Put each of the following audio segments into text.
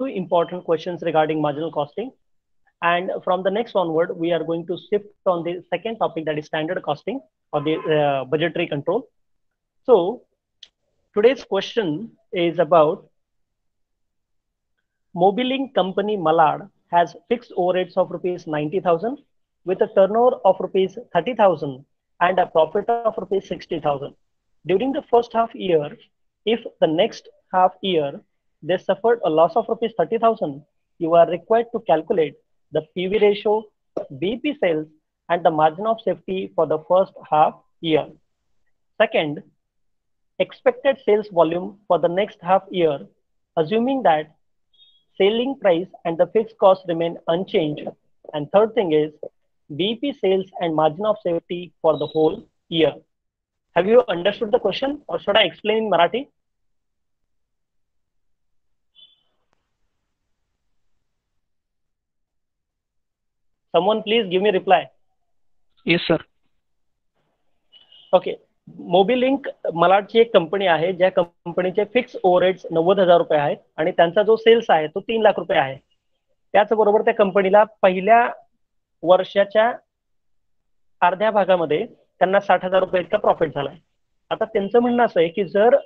important questions regarding marginal costing. And from the next onward, we are going to shift on the second topic, that is standard costing or the budgetary control. So today's question is about Mobilink company Malad has fixed overheads of rupees 90,000 with a turnover of rupees 30,000 and a profit of rupees 60,000. During the first half year, if the next half year they suffered a loss of rupees 30,000, you are required to calculate the PV ratio, BP sales, and the margin of safety for the first half year. Second, expected sales volume for the next half year, assuming that selling price and the fixed cost remain unchanged. And third thing is BP sales and margin of safety for the whole year. Have you understood the question, or should I explain in Marathi? Someone please give me reply. Yes, sir. Okay. Mobilink मलाडची एक company आहे, ज्या कंपनीचे fix overheads 90,000 रुपये आहेत आणि त्यांचा जो सेल्स आहे तो 3 लाख रुपये आहे. त्याचबरोबर त्या कंपनीला पहिल्या वर्षाच्या अर्ध्या भागामध्ये त्यांना 60,000 रुपये इतका प्रॉफिट झालाय. आता त्यांचं म्हणणं असं आहे की जर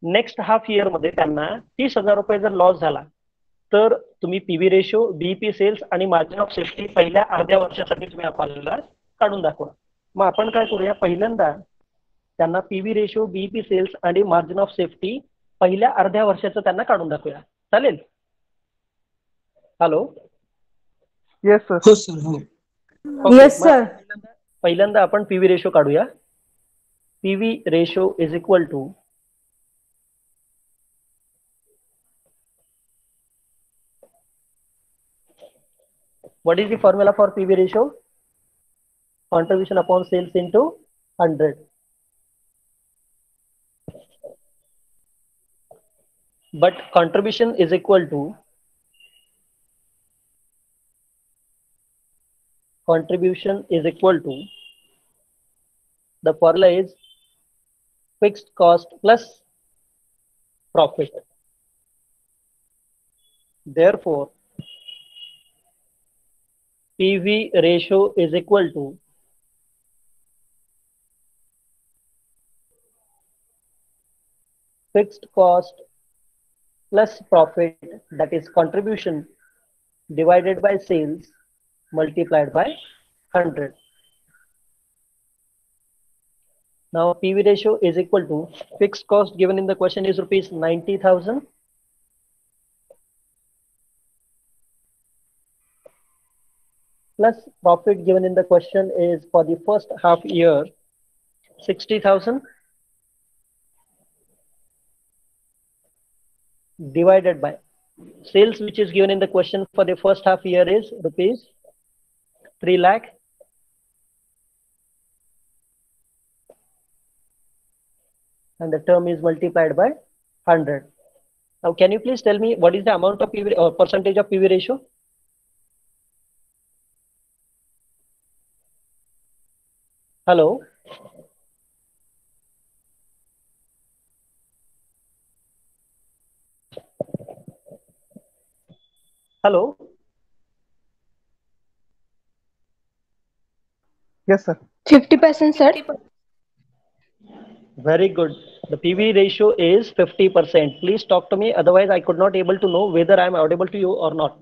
नेक्स्ट हाफ इयर मध्ये त्यांना 30,000 रुपये जर लॉस झाला तर तुम्ही पीव्ही रेशो, बीईपी सेल्स आणि मार्जिन ऑफ सेफ्टी पहिल्या अर्ध्या वर्षासाठी तुम्ही आपल्याला काढून दाखवा. मग आपण काय करूया, पहिल्यांदा त्यांना पीव्ही रेशो, बीईपी सेल्स आणि मार्जिन ऑफ सेफ्टी पहिल्या अर्ध्या वर्षाचं त्यांना काढून दाखवूया. चालेल? हॅलो. Yes sir. हो सर. हो. Yes sir. पहिल्यांदा आपण पीव्ही रेशो काढूया. PV ratio is equal to what is the formula for PV ratio? Contribution upon sales into 100. But contribution is equal to the formula is fixed cost plus profit. Therefore, PV ratio is equal to fixed cost plus profit, that is contribution divided by sales multiplied by 100. Now PV ratio is equal to fixed cost given in the question is rupees 90,000 plus profit given in the question is for the first half year 60,000 divided by sales which is given in the question for the first half year is rupees 3 lakh and the term is multiplied by 100. Now can you please tell me what is the amount of PV or percentage of PV ratio? Hello. Hello. Yes sir. 50%, sir. Very good. The PV ratio is 50%. Please talk to me, otherwise I could not able to know whether I am audible to you or not.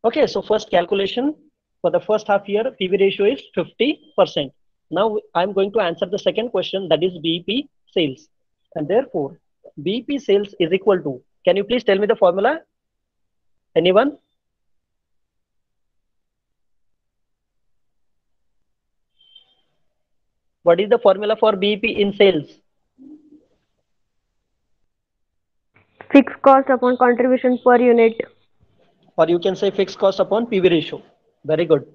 Okay, so first calculation for the first half year PV ratio is 50%. Now I'm going to answer the second question, that is BEP sales. And therefore BEP sales is equal to, can you please tell me the formula? Anyone? What is the formula for BEP in sales? Fixed cost upon contribution per unit. Or you can say fixed cost upon PV ratio. Very good.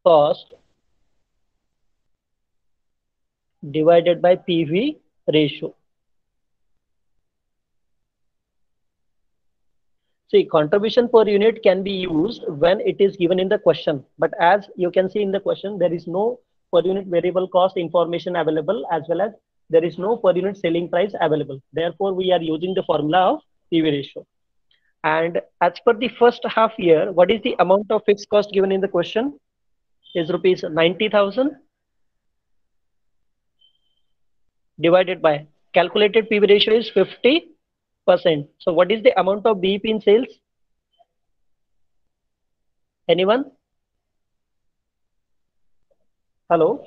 Cost divided by PV ratio. See, contribution per unit can be used when it is given in the question, but as you can see in the question, there is no per unit variable cost information available, as well as there is no per unit selling price available. Therefore, we are using the formula of PV ratio. And as per the first half year, what is the amount of fixed cost given in the question? Is rupees 90,000 divided by calculated PV ratio is 50%. So what is the amount of BEP in sales? Anyone? Hello?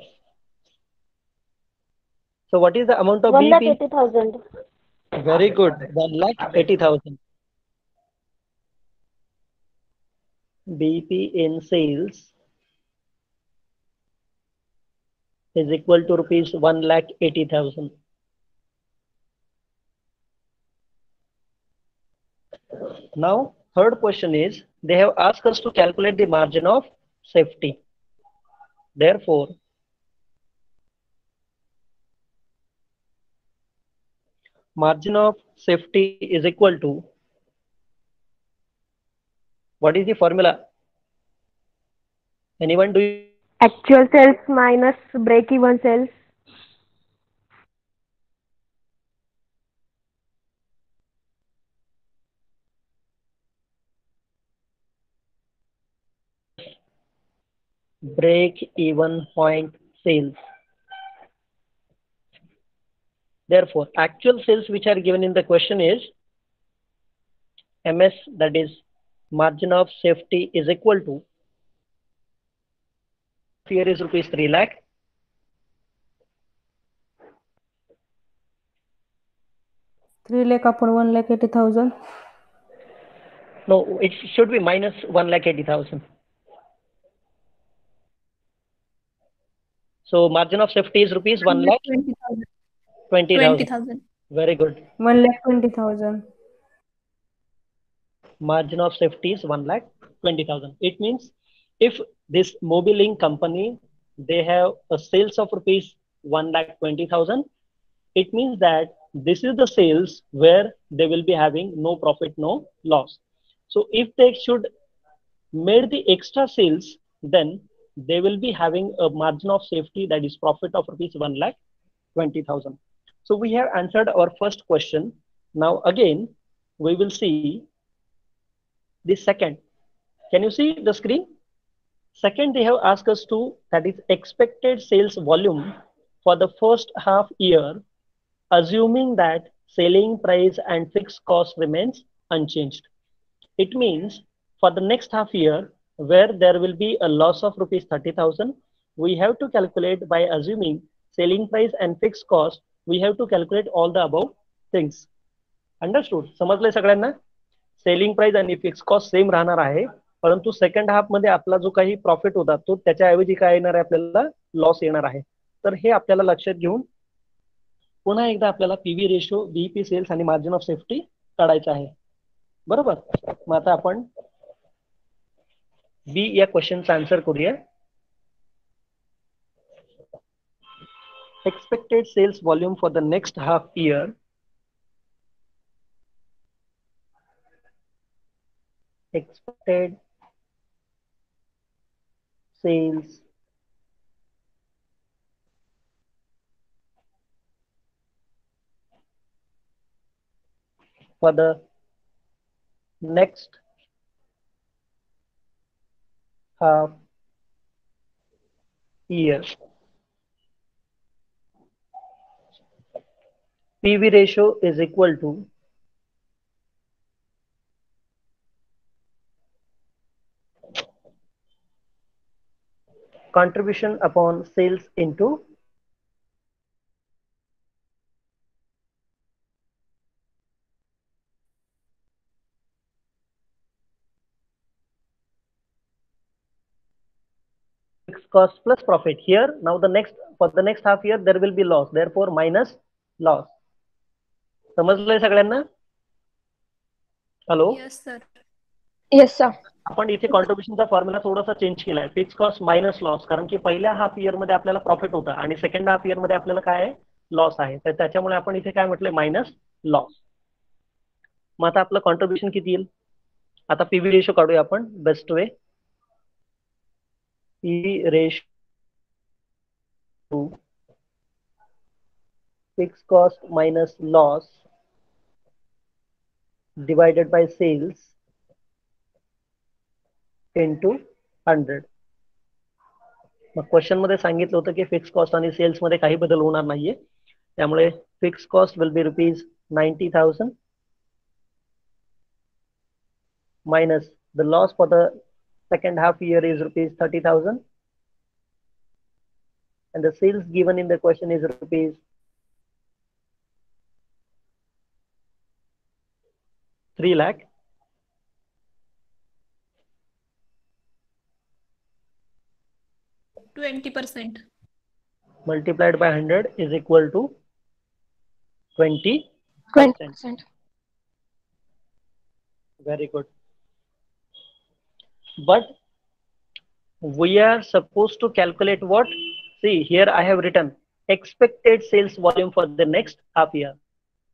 So what is the amount of BEP? 1,80,000. Very good. 1,80,000. BEP in sales is equal to rupees 1,80,000. Now, third question is, they have asked us to calculate the margin of safety. Therefore, margin of safety is equal to, what is the formula? Anyone do you? Actual sales minus break-even sales. Break even point sales. Therefore, actual sales which are given in the question is MS, that is margin of safety, is equal to, here is rupees 3 lakh. Three lakh upon 1,80,000. No, it should be minus 1,80,000. So margin of safety is rupees 1,20,000. 20,000. Very good. 1,20,000. Margin of safety is 1,20,000. It means if this Mobilink company, they have a sales of rupees 1,20,000, it means that this is the sales where they will be having no profit, no loss. So if they should made the extra sales, then they will be having a margin of safety, that is profit of rupees 1,20,000. So we have answered our first question. Now again, we will see the second. Can you see the screen? Second, they have asked us to, that is expected sales volume for the first half year, assuming that selling price and fixed cost remains unchanged. It means for the next half year, where there will be a loss of rupees 30,000, we have to calculate by assuming selling price and fixed cost, we have to calculate all the above things. Understood? समजलंय सगळ्यांना? Selling price आणि fix cost same राहणार आहे, परंतु second half मध्ये आपला जो काही प्रॉफिट होता तो त्याच्याऐवजी काय येणार आहे, आपल्याला लॉस येणार आहे. तर हे आपल्याला लक्षात घेऊन पुन्हा एकदा आपल्याला पीव्ही रेशो, बीईपी सेल्स आणि मार्जिन ऑफ सेफ्टी काढायचं आहे. बरोबर? मग आता आपण बी या क्वेश्चनचा आन्सर करूया. Expected sales volume for the next half year expected sales for the next half year. PV ratio is equal to contribution upon sales into fixed cost plus profit. Here now for the next half year there will be loss, therefore minus loss. समजलंय सगळ्यांना? Hello? Yes, sir. Yes, sir. आपण इथे कॉन्ट्रीब्युशनचा formula थोडासा change केलाय, fix cost minus loss, कारण की पहिल्या half year मध्ये आपल्याला प्रॉफिट होता आणि सेकंड हाफ इयर मध्ये आपल्याला काय आहे, लॉस आहे. तर त्याच्यामुळे आपण इथे काय म्हटलंय, मायनस लॉस. मग आता आपलं कॉन्ट्रीब्युशन किती येईल? आता पीव्ही रेशो काढूया आपण best way. PV ratio fix cost minus loss divided by sales into 100. Mug question मध्ये सांगितलं होतं की फिक्स कॉस्ट आणि सेल्स मध्ये काही बदल होणार नाहीये, त्यामुळे fix cost will be ₹90,000 minus the loss for the second half year is ₹30,000 and the sales given in the question is ₹3 lakh. %20. Multiplied by 100 is equal to 20%. 20%. Very good. But we are supposed to calculate what? See, here I have written expected sales volume for the next half year.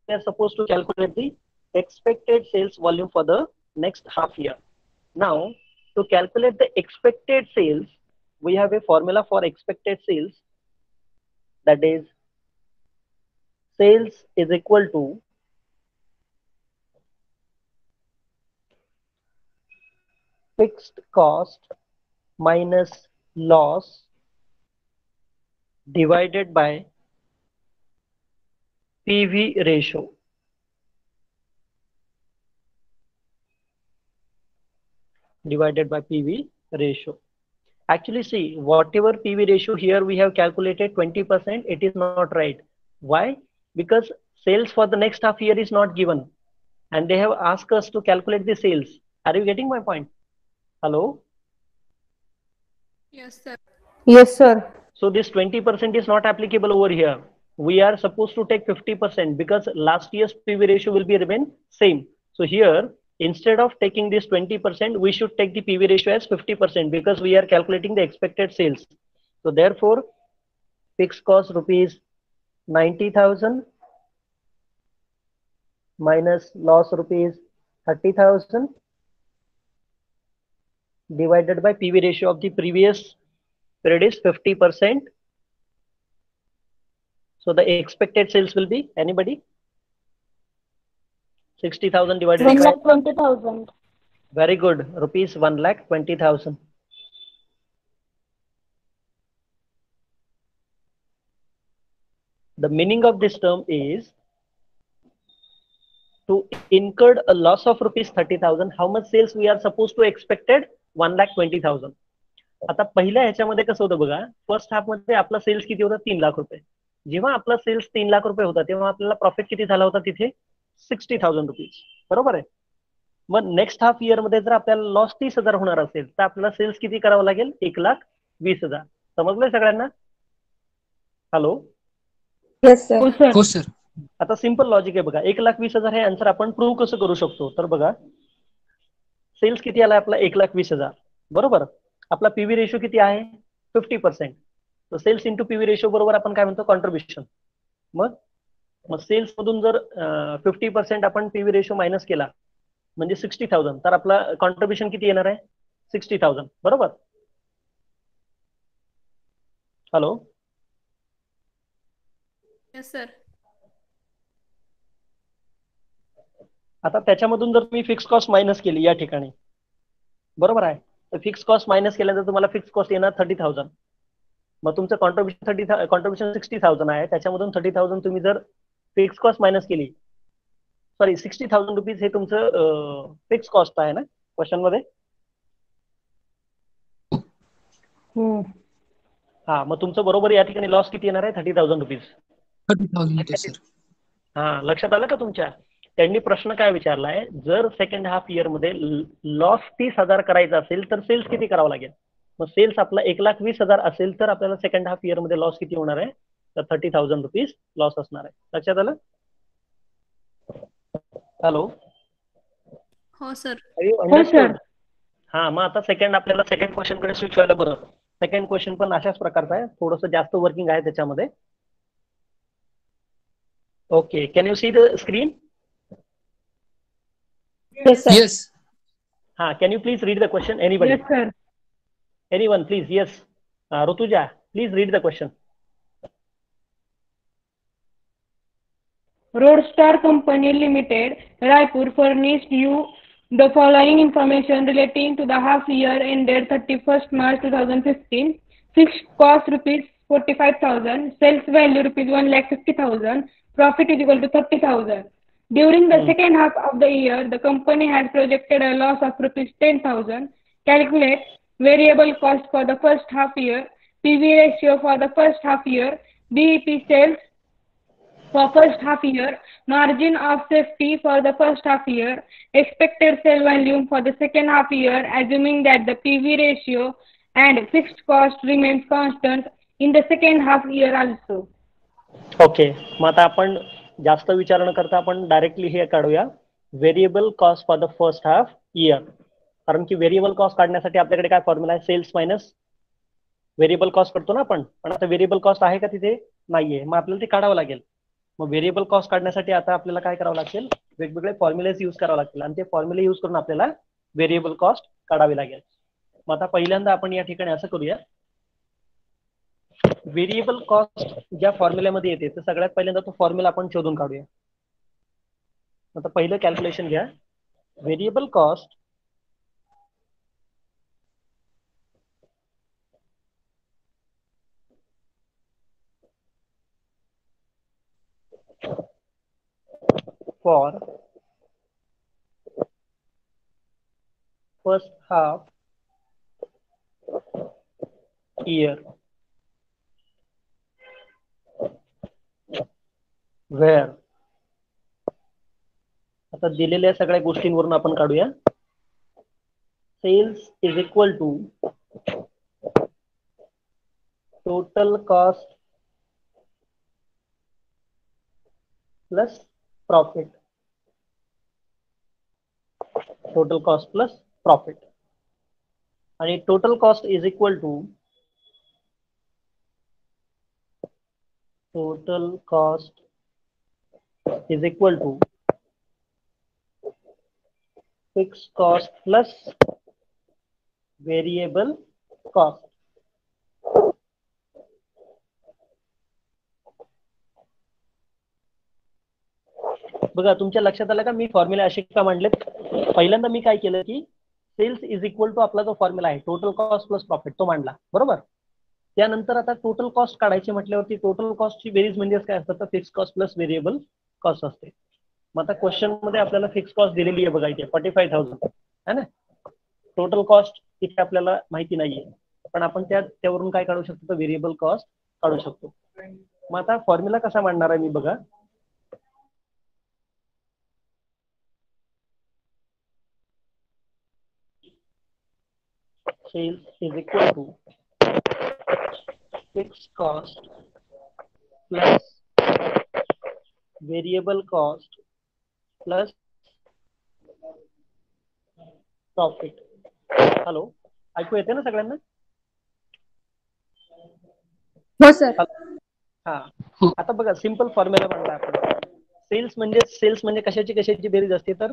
We are supposed to calculate the expected sales volume for the next half year. Now, to calculate the expected sales, we have a formula for expected sales, that is sales is equal to fixed cost minus loss divided by PV ratio. Divided by PV ratio. Actually, see, whatever PV ratio here we have calculated 20%, it is not right. Why? Because sales for the next half year is not given, and they have asked us to calculate the sales. Are you getting my point? Hello? Yes, sir. Yes, sir. So this 20% is not applicable over here. We are supposed to take 50% because last year's PV ratio will be remain same. So here, instead of taking this 20%, we should take the PV ratio as 50% because we are calculating the expected sales. So therefore, fixed cost ₹90,000 minus loss ₹30,000 divided by PV ratio of the previous period is 50%. So the expected sales will be, anybody? 60,000 divided by 1,20,000. very good, ₹1,20,000. The meaning of this term is to incurred a loss of ₹30,000. How much sales we are supposed to expected? 1,20,000. आता पहिल्या ह्याच्यामध्ये कसं होतं बघा, first half मध्ये आपला sales किती होता? 3 लाख रुपये. जेव्हा आपला सेल्स 3 लाख रुपये होता तेव्हा आपल्याला प्रॉफिट किती झाला होता तिथे? ₹60,000. बरोबर आहे. मग नेक्स्ट हाफ इयर मध्ये जर आपल्याला लॉस 30,000 होणार असेल तर आपल्याला सेल्स किती करावं लागेल? 1,20,000. समजलंय सगळ्यांना? हॅलो? Yes, sir. हो सर. आता सिंपल लॉजिक आहे बघा, 1,20,000 हे आन्सर आपण प्रूव्ह कसं करू शकतो? तर बघा, सेल्स किती आला आपला? 1,20,000. बरोबर. आपला पीव्ही रेशो किती आहे? 50%. तर सेल्स इंटू पीव्ही रेशो बरोबर आपण काय म्हणतो? कॉन्ट्रीब्युशन. मग सेल्स मधून जर 50% आपण पीव्ही रेशो मायनस केला म्हणजे 60,000, तर आपला कॉन्ट्रीब्युशन किती येणार आहे? 60,000. बरोबर. हॅलो? Yes, sir. आता त्याच्यामधून जर तुम्ही फिक्स कॉस्ट मायनस केली या ठिकाणी, बरोबर आहे, तर फिक्स कॉस्ट मायनस केल्यानंतर तुम्हाला फिक्स कॉस्ट येणार 30,000. मग तुमचं कॉन्ट्रीब्युशन 60,000 आहे, त्याच्यामधून 30,000 तुम्ही जर फिक्स कॉस्ट मायनस केली, सॉरी ₹60,000 हे तुमचं फिक्स कॉस्ट आहे ना क्वेश्चन मध्ये? हा, मग तुमचं बरोबर या ठिकाणी लॉस किती येणार आहे? ₹30,000. 30,000 सर. हा, लक्षात आलं का तुमच्या? त्यांनी प्रश्न काय विचारलाय, जर सेकंड हाफ इयर मध्ये लॉस 30,000 करायचा असेल तर सेल्स किती करावं लागेल? मग सेल्स आपला 1,20,000 असेल तर आपल्याला सेकंड हाफ इयर मध्ये लॉस किती होणार आहे? तर ₹30,000 लॉस असणार आहे. लक्षात आलं? हॅलो? हो सर. अंडरस्टूड? हा, मग आता आपल्याला सेकंड क्वेश्चन कडे स्विच व्हायला बरं. सेकंड क्वेश्चन पण अशाच प्रकारचा आहे, थोडंसं जास्त वर्किंग आहे त्याच्यामध्ये. Okay, can you see the screen? Yes, sir. Yes. Can you please read the question? Anybody? Yes, sir. Anyone, please? Yes. Rutuja, please read the question. Roadstar Company Limited, Raipur furnished you the following information relating to the half year ended 31st March 2015. Fixed cost rupees 45,000, sales value rupees 1,50,000, profit is equal to 30,000. During the second half of the year, the company has projected a loss of rupees 10,000. Calculate variable cost for the first half year, PV ratio for the first half year, BEP sales for first half year, margin of safety for the first half year, expected sale volume for the second half year, assuming that the PV ratio and fixed cost remains constant in the second half year also. Okay, मग आता आपण जास्त विचार न करता आपण directly हे काढूया variable cost for the first half year. कारण की व्हेरिएबल कॉस्ट काढण्यासाठी आपल्याकडे काय फॉर्म्युला आहे, सेल्स मायनस व्हेरिएबल कॉस्ट करतो ना आपण, पण आता व्हेरिएबल कॉस्ट आहे का तिथे, नाहीये, मग आपल्याला ते काढावं लागेल. मग व्हेरिएबल कॉस्ट काढण्यासाठी आता आपल्याला काय करावं लागेल, वेगवेगळे फॉर्म्युलेज यूज करावे लागतील आणि ते फॉर्म्युले यूज करून आपल्याला व्हेरिएबल कॉस्ट काढावी लागेल. मग आता पहिल्यांदा आपण या ठिकाणी असं करूया, व्हेरिएबल कॉस्ट ज्या फॉर्म्युल्यामध्ये येते तर सगळ्यात पहिल्यांदा तो फॉर्म्युला आपण शोधून काढूया. आता पहिलं कॅल्क्युलेशन घ्या, variable cost for first half year where, आता दिलेल्या सगळ्या गोष्टींवरून आपण काढूया, sales is equal to total cost plus profit, total cost plus profit, आणि total cost is equal to total cost is equal to fix cost plus variable cost. बघा तुमच्या लक्षात आलं का मी फॉर्म्युला असे का मांडलेत. पहिल्यांदा मी काय केलं की सेल्स इज इक्वल टू आपला जो फॉर्म्युला आहे टोटल कॉस्ट प्लस प्रॉफिट तो मांडला, बरोबर. त्यानंतर आता टोटल कॉस्ट काढायची म्हटल्यावरती टोटल कॉस्टची बेरीज म्हणजे काय असतं, तर fix cost plus variable cost असते. मग आता क्वेश्चन मध्ये आपल्याला फिक्स कॉस्ट दिलेली आहे बघा इथे 45,000 है ना. टोटल कॉस्ट इथे आपल्याला माहिती नाहीये, पण आपण त्यावरून काय काढू शकतो, तर व्हेरिएबल कॉस्ट काढू शकतो. मग आता फॉर्म्युला कसा मांडणार आहे मी बघा, sales is equal to fixed cost plus variable cost plus profit. Hello, ऐकू येते ना सगळ्यांना? हो सर. हा, आता बघा सिंपल फॉर्म्युला म्हणला आपण. सेल्स म्हणजे कशाची बेरीज असते, तर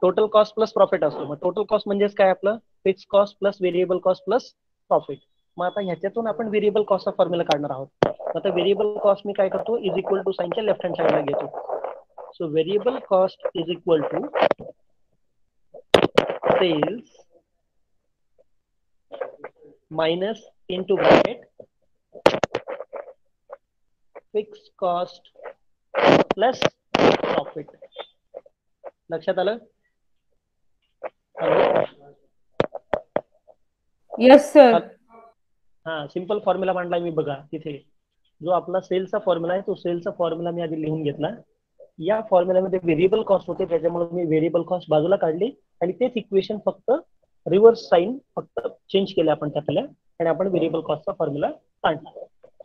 टोटल कॉस्ट प्लस प्रॉफिट असतो. मग टोटल कॉस्ट म्हणजेच काय आपलं, fix cost plus variable cost plus profit. मग आता ह्याच्यातून आपण व्हेरिएबल कॉस्टचा फॉर्म्युला काढणार आहोत. आता व्हेरिएबल कॉस्ट मी काय करतो, इज इक्वल टू साइनच्या लेफ्ट हँड साइडला घेतो. So variable cost is equal to sales minus into bracket fix cost plus profit. लक्षात आलं? Yes sir. हा, सिंपल फॉर्म्युला मांडलाय मी बघा. तिथे जो आपला सेलचा फॉर्म्युला आहे तो सेलचा फॉर्म्युला मी आधी लिहून घेतला. या फॉर्म्युल्यामध्ये व्हेरिएबल कॉस्ट होते, त्याच्यामुळे मी व्हेरिएबल कॉस्ट बाजूला काढली आणि तेच इक्वेशन फक्त रिव्हर्स साइन फक्त चेंज केले आपण त्यातल्या, आणि आपण व्हेरिएबल कॉस्टचा फॉर्म्युला काढला.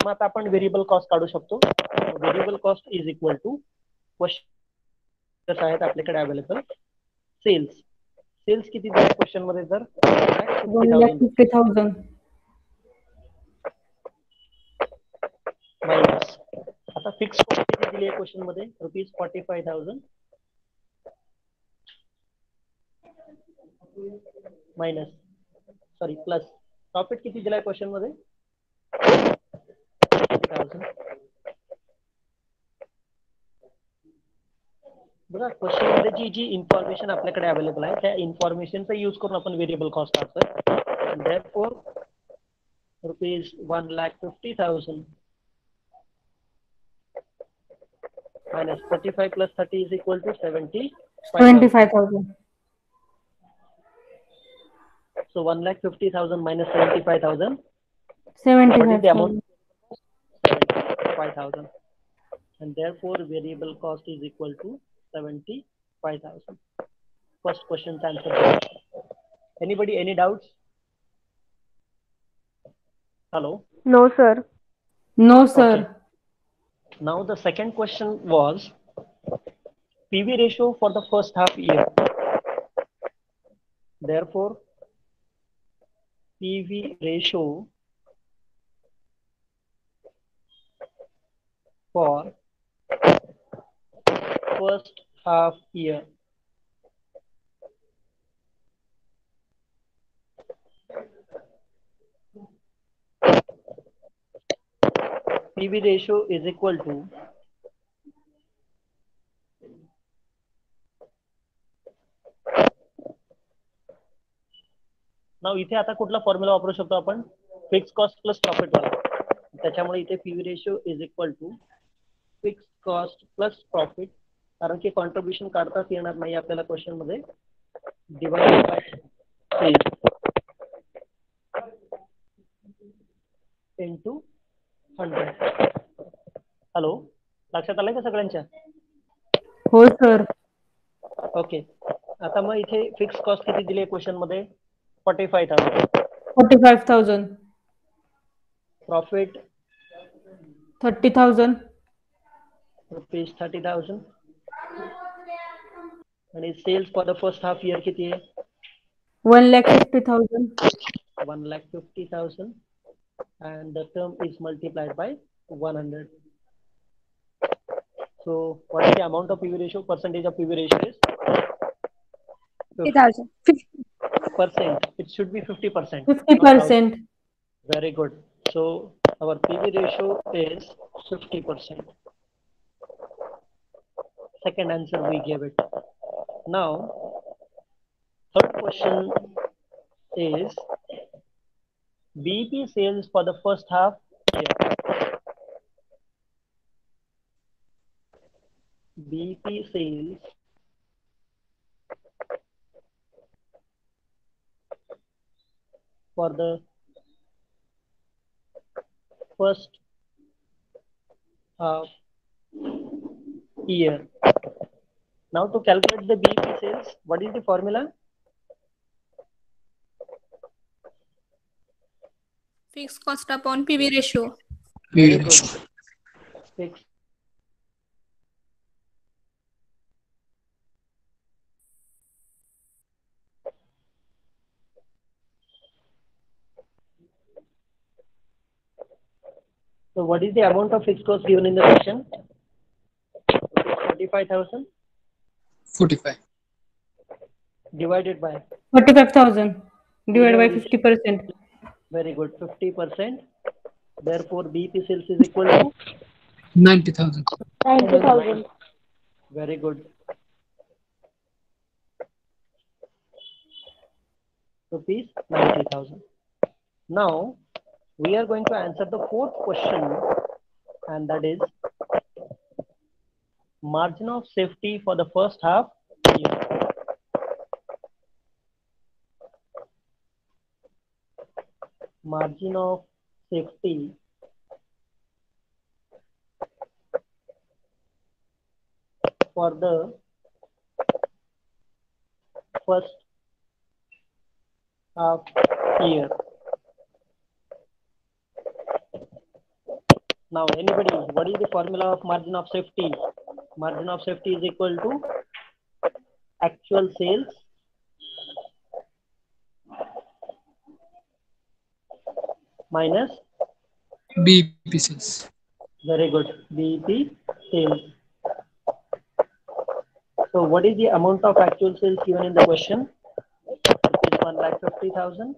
मग आता आपण व्हेरिएबल कॉस्ट काढू शकतो. Variable cost is equal to question आहेत आपल्याकडे अवेलेबल. सेल्स किती दिले क्वेश्चन मध्ये, तर 1,50,000 मायनस, आता फिक्स कॉस्ट किती दिली आहे क्वेश्चन मध्ये, ₹45,000 मायनस सॉरी प्लस प्रॉफिट किती दिलाय क्वेश्चन मध्ये, 50,000 बघा क्वेश्चन मध्ये जी जी इन्फॉर्मेशन आपल्याकडे अवेलेबल आहे त्या इन्फॉर्मेशनचा यूज करून आपण व्हेरिएबल कॉस्ट काढतोय. Therefore, rupees 1,50,000 minus 35 plus 30 is equal to 75,000. 75,000. So 1,50,000 minus 75,000. What is the amount? 75,000. 75,000. And therefore variable cost is equal to 75,000. First question's answer. Anybody, any doubts? Hello? No, sir. No, sir. Okay. Now the second question was PV ratio for the first half year. Therefore, PV ratio for first half year. PV ratio is equal to now इथे आता कुठला formula वापरू शकतो आपण fix cost plus profit वाला. त्याच्यामुळे इथे PV ratio is equal to fix cost plus profit, कारण की कॉन्ट्रीब्युशन काढताच येणार नाही आपल्याला क्वेश्चन मध्ये, डिवाइडेड बाय इंटू 100. हॅलो, लक्षात आलंय का सगळ्यांच्या? हो सर. ओके. आता मग इथे फिक्स कॉस्ट किती दिली आहे क्वेश्चन मध्ये? 45,000. 45,000. प्रॉफिट 30,000. रुपीज 30,000. आणि sales for the first half year किती आहे? 1,50,000. 1,50,000 and the term is multiplied by 100. So what is the amount of PV ratio? Percentage of PV ratio is 50,000. 50%. It should be 50%. 50%. Very good. So our PV ratio is 50%. Second answer we gave it. Now third question is BP sales for the first half year. BP sales for the first half year. Now to calculate the BP sales, what is the formula? Fixed cost upon PV ratio. Very good. Fixed. So what is the amount of fixed cost given in the question? 45,000 45. divided by 45,000 divided by 50%. very good, 50%. Therefore BP sales is equal to 90,000. 90,000. very good, rupees 90,000. Now we are going to answer the fourth question, and that is margin of safety for the first half year. Margin of safety for the first half year. Now anybody, what is the formula of margin of safety? Margin of safety is equal to actual sales minus BP sales. very good BP sales. So what is the amount of actual sales given in the question? It is 1,50,000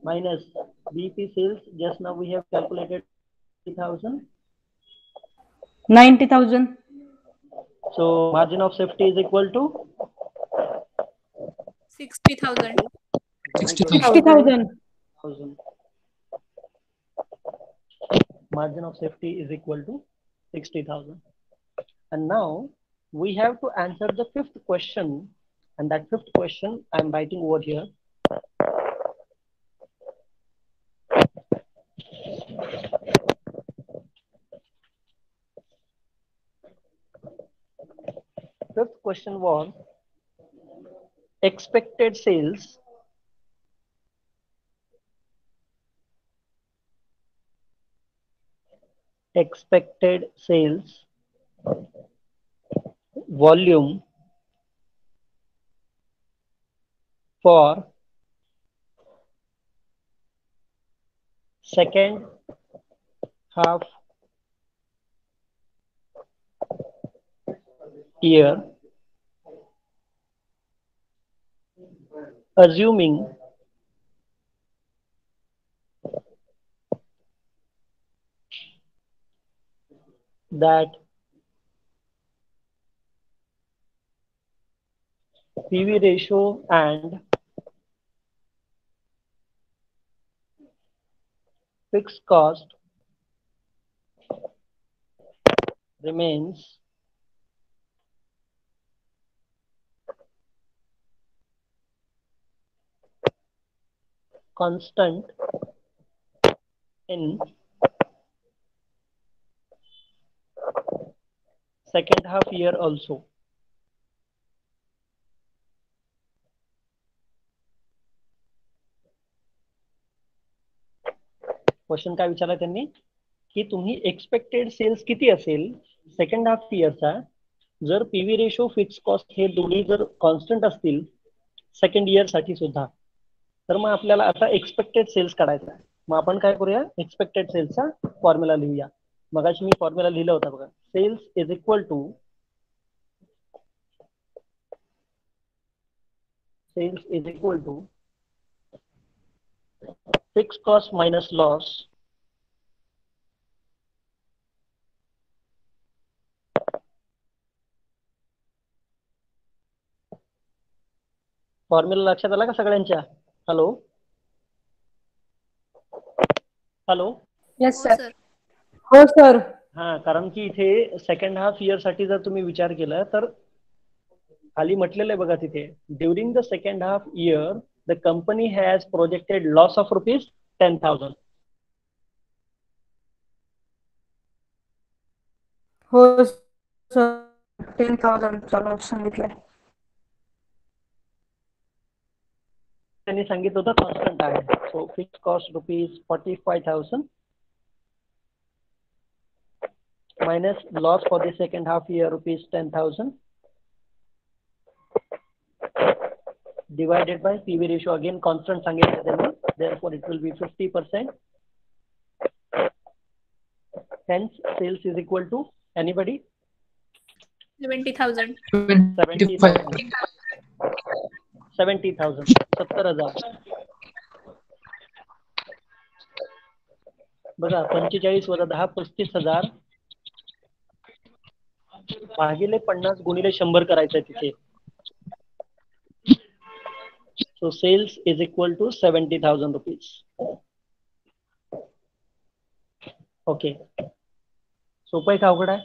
minus BP sales. Just now we have calculated 3,000. 90,000. So margin of safety is equal to 60,000. 60,000. 60,000. 1000. Margin of safety is equal to 60,000. And now we have to answer the fifth question, and that fifth question I'm writing over here. Fifth question was expected sales volume for second half year, assuming that PV ratio and fixed cost remains constant in second half year also. Question काय विचारला त्यांनी की तुम्ही expected sales किती असेल second half इयरचा जर PV ratio fix cost हे दोन्ही जर कॉन्स्टंट असतील सेकंड इयर साठी सुद्धा, तर मग आपल्याला आता एक्सपेक्टेड सेल्स काढायचा आहे. मग आपण काय करूया, एक्सपेक्टेड सेल्सचा फॉर्म्युला लिहूया. मगाशी मी फॉर्म्युला लिहिला होता बघा. Sales is equal to fix cost minus loss formula लक्षात आला का सगळ्यांच्या? Hello hello. Yes, हो sir. सर. हो सर. हा, कारण की इथे सेकंड हाफ इयर साठी जर तुम्ही विचार केला तर खाली म्हटलेलं आहे बघा तिथे, during the second half year the company has projected loss of rupees 10,000. हो सर. 10,000 चा सांगितलंय. त्यांनी सांगितलं होतं कॉन्स्टंट आहे. So fix cost rupees 45,000 minus loss for the second half year rupees 10,000 divided by PV ratio, again constant सांगितलं त्यांनी, therefore it will be 50%. Hence sales is equal to anybody 70,000. 70,000 70,000. बघा 45 वजा 10 35,000 भागिले 50 गुणिले 100 करायचं आहे तिथे. So sales is equal to 70,000 rupees. Okay, सोपं आहे का अवघड आहे?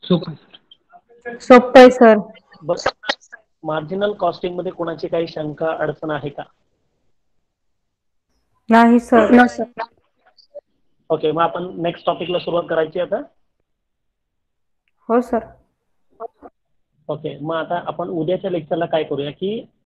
सोपं आहे सर. बस मार्जिनल कॉस्टिंग मध्ये कोणाची काही शंका अडचण आहे का? नाही सर. No, sir. ओके, मग आपण नेक्स्ट टॉपिकला सुरुवात करायची आता. हो सर. ओके, मग आता आपण उद्याच्या लेक्चरला काय करूया की